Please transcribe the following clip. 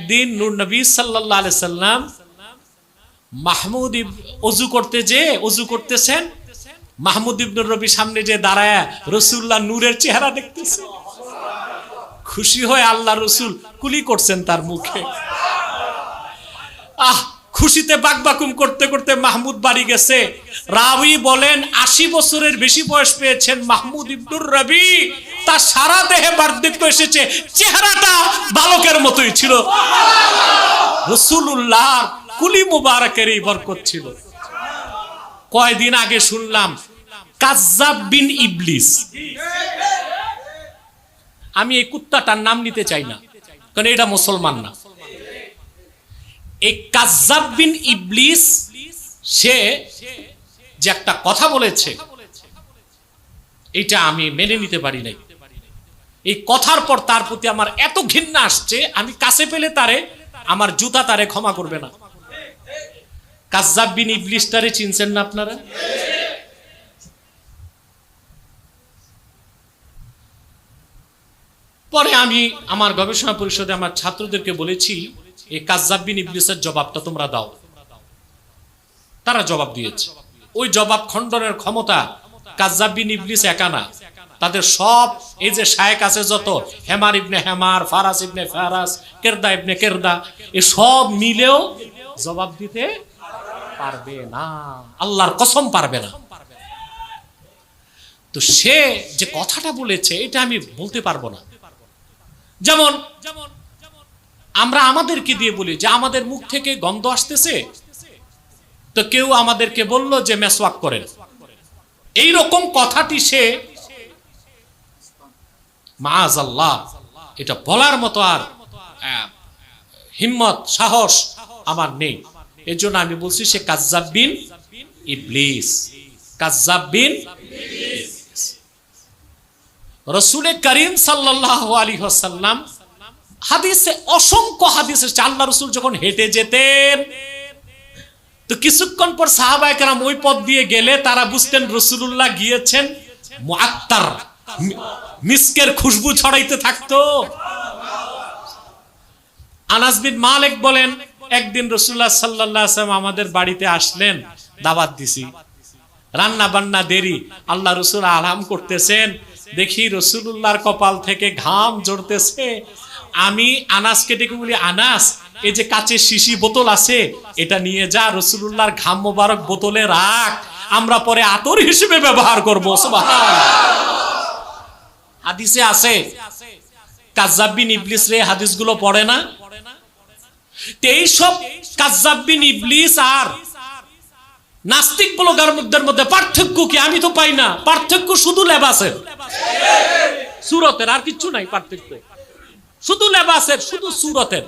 একদিন নূর নবী সাল্লাল্লাহু আলাইহি সাল্লাম মাহমুদ ওযু করতেছেন, মাহমুদ ইবনুর রবি সামনে যে দাঁড়ায় রাসূলুল্লাহ নূরের চেহারা দেখতেছে। খুশি হয়ে আল্লাহ রাসূল কুলি করছেন তার মুখে। খুশিতে বাকবাকুম করতে করতে মাহমুদ বাড়ি গেছে। রাবি বলেন ৮০ বছরের বেশি বয়স পেয়েছেন মাহমুদ ইবনুর রবি, তার সারা দেহে বার্ধক্য এসেছে, চেহারাটা বালকের মতোই ছিল। রাসূলুল্লাহ কুলি মুবারকের এই বরকত ছিল। কয়দিন আগে শুনলাম কাজ্জাব বিন ইবলিস, আমি এই কুত্তাটার নাম নিতে চাই না কারণ এটা মুসলমান না। এই কাজ্জাব বিন ইবলিস সে যে একটা কথা বলেছে এটা আমি মেনে নিতে পারি নাই। এই কথার পর তার প্রতি আমার এত ঘৃণা আসছে, আমি কাছে পেলে তারে আমার জুতা তারে ক্ষমা করবে না। কাজ্জাব বিন ইবলিসটারে চিনছেন না আপনারা? পরে আমি আমার গবেষণা পরিষদে আমার ছাত্রদেরকে বলেছি এই কাজ্জাব বিন ইবলিসের জবাবটা তোমরা দাও। তারা জবাব দিয়েছে। ওই জবাব খণ্ডনের ক্ষমতা কাজ্জাব বিন ইবলিস একা না, তাদের সব এই যে শায়েখ আছে যত, হেমার ইবনে হেমার, ফারাস ইবনে ফারাস, কেরদা ইবনে কেরদা, এ সব মিলেও জবাব দিতে পারবে না, আল্লাহর কসম পারবে না। তো সে যে কথাটা বলেছে এটা আমি বলতে পারবো না। যেমন আমরা আমাদেরকে দিয়ে বলি যে আমাদের মুখ থেকে গন্ধ আসতেছে, তো কেউ আমাদেরকে বলল যে মেসওয়াক করেন, এই রকম কথাটি সে মাআযাল্লাহ এটা বলার মতো আর হিম্মত সাহস আমার নেই। এর জন্য আমি বলছি সে কাজ্জাব বিন ইবলিস, কাজ্জাব বিন ইবলিস। রাসূল করিম সাল্লাল্লাহু আলাইহি ওয়াসাল্লাম হাদিসে অসংখ্য হাদিস আছে, আল্লাহ রাসূল যখন হেঁটে যেতেন তো কিছুক্ষণ পর সাহাবায়ে কেরাম ওই পথ দিয়ে গেলে তারা বুঝতেন রাসূলুল্লাহ গিয়েছেন, মুআত্তার মিস্কের খুশবু ছড়াইতে থাকতো। আনাস বিন মালিক বলেন একদিন রাসূলুল্লাহ সাল্লাল্লাহু আলাইহি ওয়াসাল্লাম আমাদের বাড়িতে আসলেন, দাওয়াত দিছি, রান্না বান্না দেরি, আল্লাহ রাসূল আরাম করতেছেন, দেখি রাসূলুল্লাহর কপাল থেকে ঘাম ঝরতেছে। আমি আনাসকে ডেকে বলি, আনাস এই যে কাচের শিশি বোতল আছে এটা নিয়ে যা, রাসূলুল্লাহর ঘাম মোবারক বোতলে রাখ, আমরা পরে আতর হিসেবে ব্যবহার করব। সুবহানাল্লাহ। হাদিসে আছে কাজ্জাব বিন ইবলিস রে হাদিসগুলো পড়ে না। এই সব কাজ্জাব বিন ইবলিস আর নাস্তিক ব্লগারদের মধ্যে পার্থক্য কি? আমি তো পাই না। পার্থক্য শুধু লেবাসের, সুরতের, আর কিছু নাই পার্থক্য। শুধু লেবাসের, শুধু সুরতের।